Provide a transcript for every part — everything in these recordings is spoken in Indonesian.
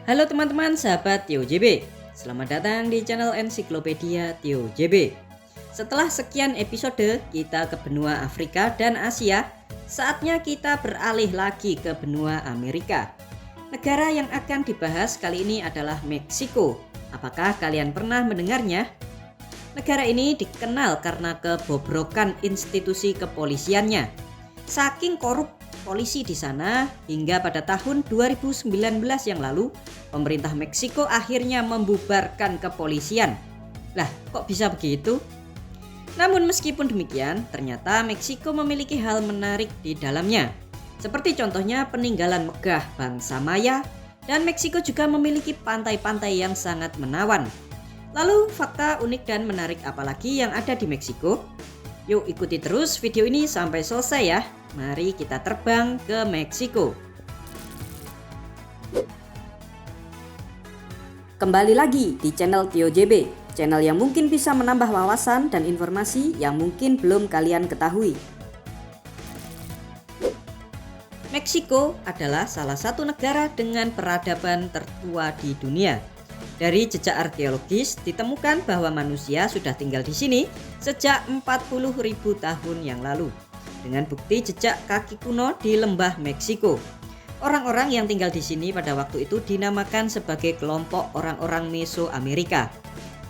Halo teman-teman sahabat Tio JB, selamat datang di channel Ensiklopedia Tio JB. Setelah sekian episode kita ke benua Afrika dan Asia, saatnya kita beralih lagi ke benua Amerika. Negara yang akan dibahas kali ini adalah Meksiko. Apakah kalian pernah mendengarnya? Negara ini dikenal karena kebobrokan institusi kepolisiannya. Saking korup polisi di sana hingga pada tahun 2019 yang lalu pemerintah Meksiko akhirnya membubarkan kepolisian. Lah, kok bisa begitu? Namun meskipun demikian, ternyata Meksiko memiliki hal menarik di dalamnya. Seperti contohnya peninggalan megah bangsa Maya, dan Meksiko juga memiliki pantai-pantai yang sangat menawan. Lalu fakta unik dan menarik apalagi yang ada di Meksiko? Yuk ikuti terus video ini sampai selesai ya. Mari kita terbang ke Meksiko. Kembali lagi di channel Tio JB, channel yang mungkin bisa menambah wawasan dan informasi yang mungkin belum kalian ketahui. Meksiko adalah salah satu negara dengan peradaban tertua di dunia. Dari jejak arkeologis ditemukan bahwa manusia sudah tinggal di sini sejak 40.000 tahun yang lalu. Dengan bukti jejak kaki kuno di lembah Meksiko. Orang-orang yang tinggal di sini pada waktu itu dinamakan sebagai kelompok orang-orang Mesoamerika.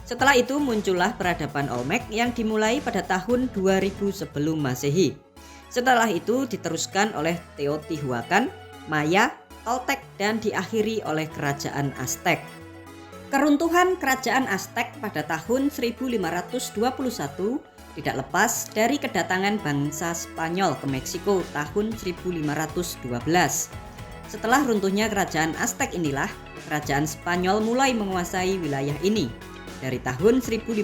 Setelah itu muncullah peradaban Olmec yang dimulai pada tahun 2000 sebelum Masehi. Setelah itu diteruskan oleh Teotihuacan, Maya, Toltec dan diakhiri oleh kerajaan Aztec. Keruntuhan kerajaan Aztec pada tahun 1521 tidak lepas dari kedatangan bangsa Spanyol ke Meksiko tahun 1512. Setelah runtuhnya kerajaan Aztec inilah, kerajaan Spanyol mulai menguasai wilayah ini dari tahun 1519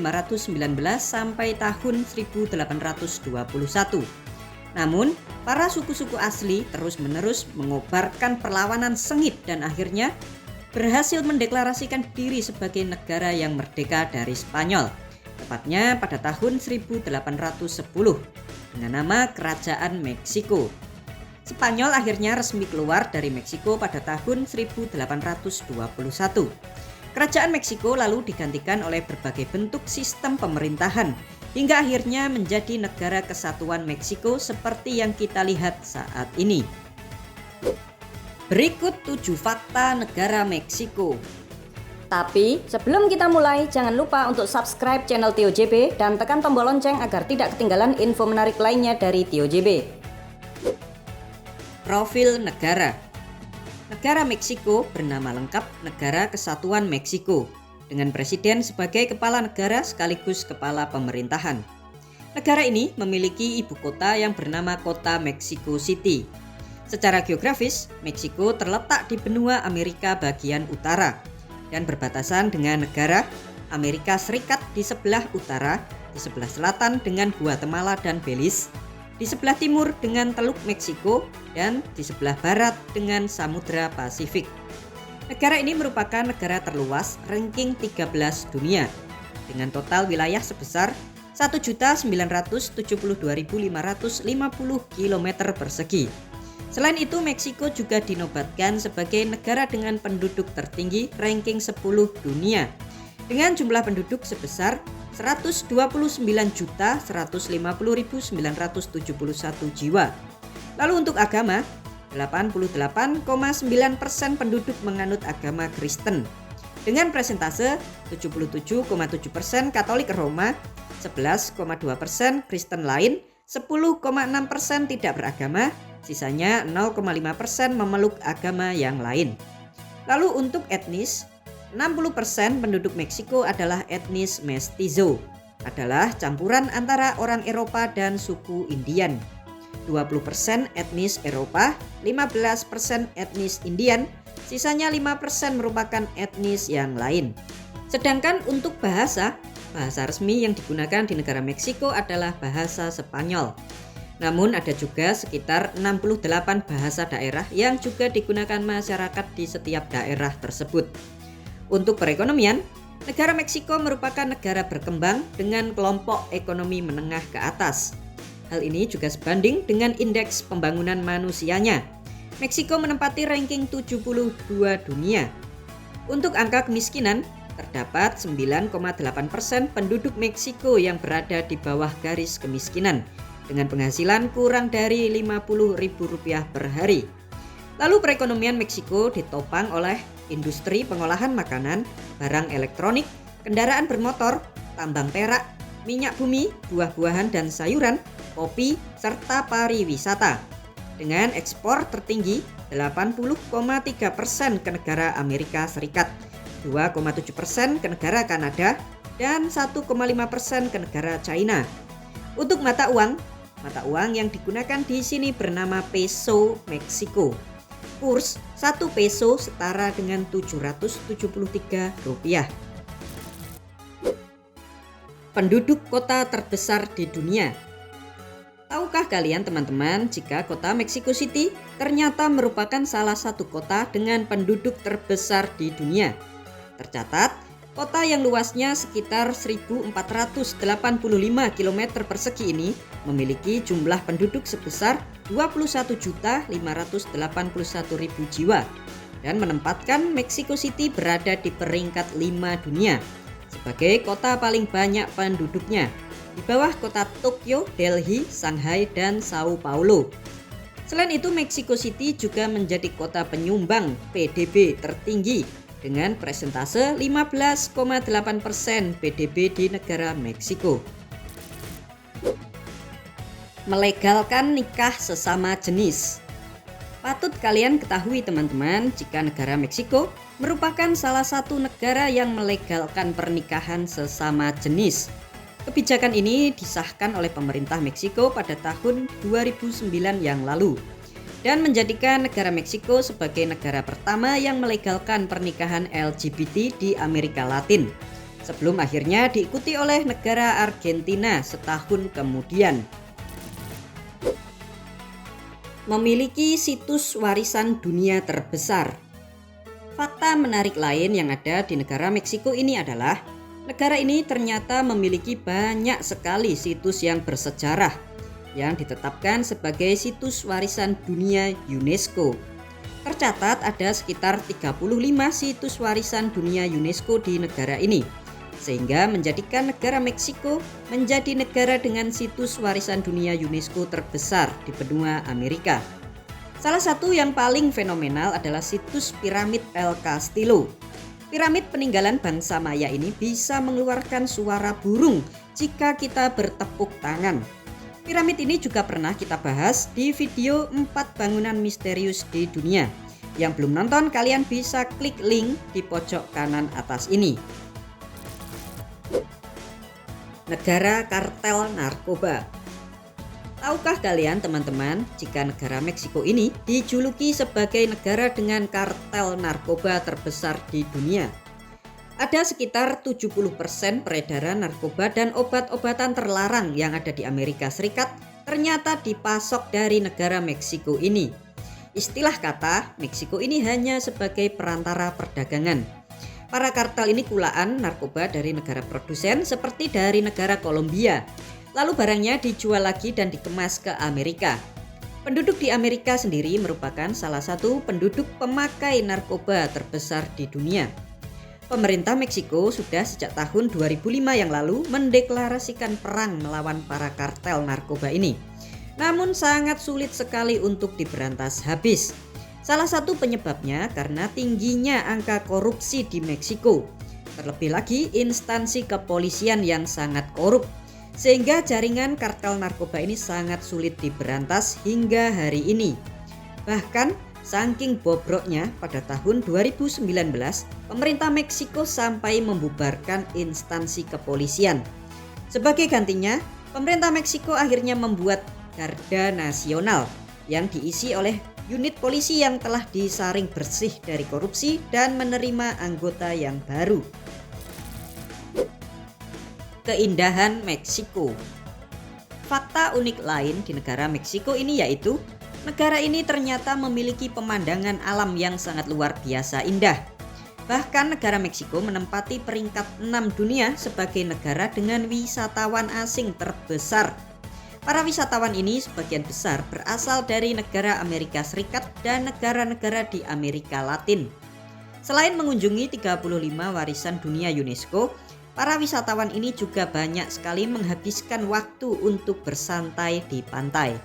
sampai tahun 1821. Namun, para suku-suku asli terus-menerus mengobarkan perlawanan sengit dan akhirnya berhasil mendeklarasikan diri sebagai negara yang merdeka dari Spanyol, tepatnya pada tahun 1810 dengan nama Kerajaan Meksiko. Spanyol akhirnya resmi keluar dari Meksiko pada tahun 1821. Kerajaan Meksiko lalu digantikan oleh berbagai bentuk sistem pemerintahan hingga akhirnya menjadi negara kesatuan Meksiko seperti yang kita lihat saat ini. Berikut 7 fakta negara Meksiko. Tapi sebelum kita mulai, jangan lupa untuk subscribe channel Tio JB dan tekan tombol lonceng agar tidak ketinggalan info menarik lainnya dari Tio JB. Profil negara. Negara Meksiko bernama lengkap Negara Kesatuan Meksiko, dengan presiden sebagai kepala negara sekaligus kepala pemerintahan. Negara ini memiliki ibu kota yang bernama Kota Mexico City. Secara geografis, Meksiko terletak di benua Amerika bagian utara dan berbatasan dengan negara Amerika Serikat di sebelah utara, di sebelah selatan dengan Guatemala dan Belize, di sebelah timur dengan Teluk Meksiko, dan di sebelah barat dengan Samudra Pasifik. Negara ini merupakan negara terluas ranking 13 dunia dengan total wilayah sebesar 1.972.550 km persegi. Selain itu, Meksiko juga dinobatkan sebagai negara dengan penduduk tertinggi ranking 10 dunia dengan jumlah penduduk sebesar 129.150.971 jiwa. Lalu untuk agama, 88,9% penduduk menganut agama Kristen dengan persentase 77,7% Katolik Roma, 11,2% Kristen lain, 10,6% tidak beragama, sisanya 0,5% memeluk agama yang lain. Lalu untuk etnis, 60% penduduk Meksiko adalah etnis mestizo, adalah campuran antara orang Eropa dan suku Indian. 20% etnis Eropa, 15% etnis Indian, sisanya 5% merupakan etnis yang lain. Sedangkan untuk bahasa resmi yang digunakan di negara Meksiko adalah bahasa Spanyol. Namun ada juga sekitar 68 bahasa daerah yang juga digunakan masyarakat di setiap daerah tersebut. Untuk perekonomian, negara Meksiko merupakan negara berkembang dengan kelompok ekonomi menengah ke atas. Hal ini juga sebanding dengan indeks pembangunan manusianya. Meksiko menempati ranking 72 dunia. Untuk angka kemiskinan, terdapat 9,8% penduduk Meksiko yang berada di bawah garis kemiskinan dengan penghasilan kurang dari Rp50.000 per hari. Lalu perekonomian Meksiko ditopang oleh industri pengolahan makanan, barang elektronik, kendaraan bermotor, tambang perak, minyak bumi, buah-buahan dan sayuran, kopi, serta pariwisata. Dengan ekspor tertinggi 80,3% ke negara Amerika Serikat, 2,7% ke negara Kanada, dan 1,5% ke negara China. Untuk mata uang yang digunakan di sini bernama peso Meksiko. Kurs 1 peso setara dengan Rp773. Penduduk kota terbesar di dunia. Tahukah kalian teman-teman jika kota Mexico City ternyata merupakan salah satu kota dengan penduduk terbesar di dunia? Tercatat, kota yang luasnya sekitar 1.485 km persegi ini memiliki jumlah penduduk sebesar 21.581.000 jiwa dan menempatkan Mexico City berada di peringkat 5 dunia sebagai kota paling banyak penduduknya, di bawah kota Tokyo, Delhi, Shanghai, dan Sao Paulo. Selain itu, Mexico City juga menjadi kota penyumbang PDB tertinggi dengan persentase 15,8% PDB di negara Meksiko. Melegalkan nikah sesama jenis. Patut kalian ketahui teman-teman jika negara Meksiko merupakan salah satu negara yang melegalkan pernikahan sesama jenis. Kebijakan ini disahkan oleh pemerintah Meksiko pada tahun 2009 yang lalu dan menjadikan negara Meksiko sebagai negara pertama yang melegalkan pernikahan LGBT di Amerika Latin, sebelum akhirnya diikuti oleh negara Argentina setahun kemudian. Memiliki situs warisan dunia terbesar. Fakta menarik lain yang ada di negara Meksiko ini adalah negara ini ternyata memiliki banyak sekali situs yang bersejarah yang ditetapkan sebagai situs warisan dunia UNESCO. Tercatat ada sekitar 35 situs warisan dunia UNESCO di negara ini, sehingga menjadikan negara Meksiko menjadi negara dengan situs warisan dunia UNESCO terbesar di benua Amerika. Salah satu yang paling fenomenal adalah situs piramid El Castillo. Piramid peninggalan bangsa Maya ini bisa mengeluarkan suara burung jika kita bertepuk tangan. Piramid ini juga pernah kita bahas di video 4 bangunan misterius di dunia. Yang belum nonton, kalian bisa klik link di pojok kanan atas ini. Negara kartel narkoba. Tahukah kalian teman-teman jika negara Meksiko ini dijuluki sebagai negara dengan kartel narkoba terbesar di dunia? Ada sekitar 70% peredaran narkoba dan obat-obatan terlarang yang ada di Amerika Serikat ternyata dipasok dari negara Meksiko ini. Istilah kata, Meksiko ini hanya sebagai perantara perdagangan. Para kartel ini kulaan narkoba dari negara produsen seperti dari negara Kolombia. Lalu barangnya dijual lagi dan dikemas ke Amerika. Penduduk di Amerika sendiri merupakan salah satu penduduk pemakai narkoba terbesar di dunia. Pemerintah Meksiko sudah sejak tahun 2005 yang lalu mendeklarasikan perang melawan para kartel narkoba ini. Namun sangat sulit sekali untuk diberantas habis. Salah satu penyebabnya karena tingginya angka korupsi di Meksiko. Terlebih lagi instansi kepolisian yang sangat korup. Sehingga jaringan kartel narkoba ini sangat sulit diberantas hingga hari ini. Bahkan saking bobroknya, pada tahun 2019 pemerintah Meksiko sampai membubarkan instansi kepolisian. Sebagai gantinya, pemerintah Meksiko akhirnya membuat Garda Nasional yang diisi oleh unit polisi yang telah disaring bersih dari korupsi dan menerima anggota yang baru. Keindahan Meksiko. Fakta unik lain di negara Meksiko ini yaitu negara ini ternyata memiliki pemandangan alam yang sangat luar biasa indah. Bahkan negara Meksiko menempati peringkat 6 dunia sebagai negara dengan wisatawan asing terbesar. Para wisatawan ini sebagian besar berasal dari negara Amerika Serikat dan negara-negara di Amerika Latin. Selain mengunjungi 35 warisan dunia UNESCO, para wisatawan ini juga banyak sekali menghabiskan waktu untuk bersantai di pantai.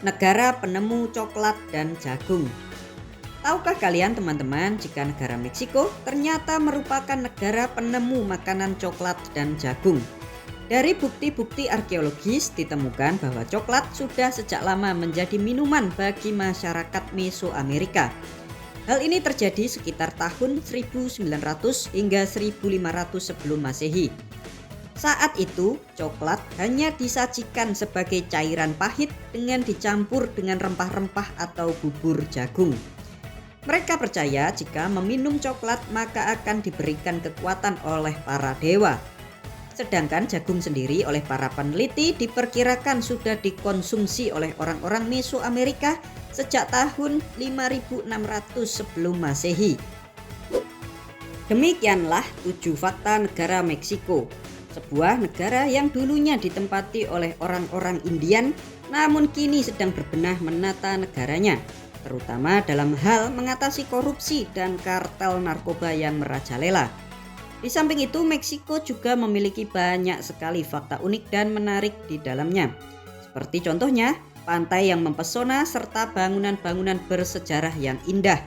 Negara penemu coklat dan jagung. Tahukah kalian teman-teman jika negara Meksiko ternyata merupakan negara penemu makanan coklat dan jagung? Dari bukti-bukti arkeologis ditemukan bahwa coklat sudah sejak lama menjadi minuman bagi masyarakat Mesoamerika. Hal ini terjadi sekitar tahun 1900 hingga 1500 sebelum Masehi. Saat itu, coklat hanya disajikan sebagai cairan pahit dengan dicampur dengan rempah-rempah atau bubur jagung. Mereka percaya jika meminum coklat maka akan diberikan kekuatan oleh para dewa. Sedangkan jagung sendiri oleh para peneliti diperkirakan sudah dikonsumsi oleh orang-orang Mesoamerika sejak tahun 5600 sebelum Masehi. Demikianlah 7 fakta negara Meksiko. Sebuah negara yang dulunya ditempati oleh orang-orang Indian, namun kini sedang berbenah menata negaranya, terutama dalam hal mengatasi korupsi dan kartel narkoba yang merajalela. Di samping itu, Meksiko juga memiliki banyak sekali fakta unik dan menarik di dalamnya. Seperti contohnya, pantai yang mempesona serta bangunan-bangunan bersejarah yang indah.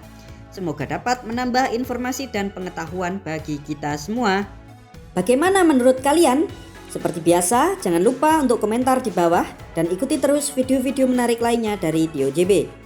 Semoga dapat menambah informasi dan pengetahuan bagi kita semua. Bagaimana menurut kalian? Seperti biasa, jangan lupa untuk komentar di bawah dan ikuti terus video-video menarik lainnya dari TioJB.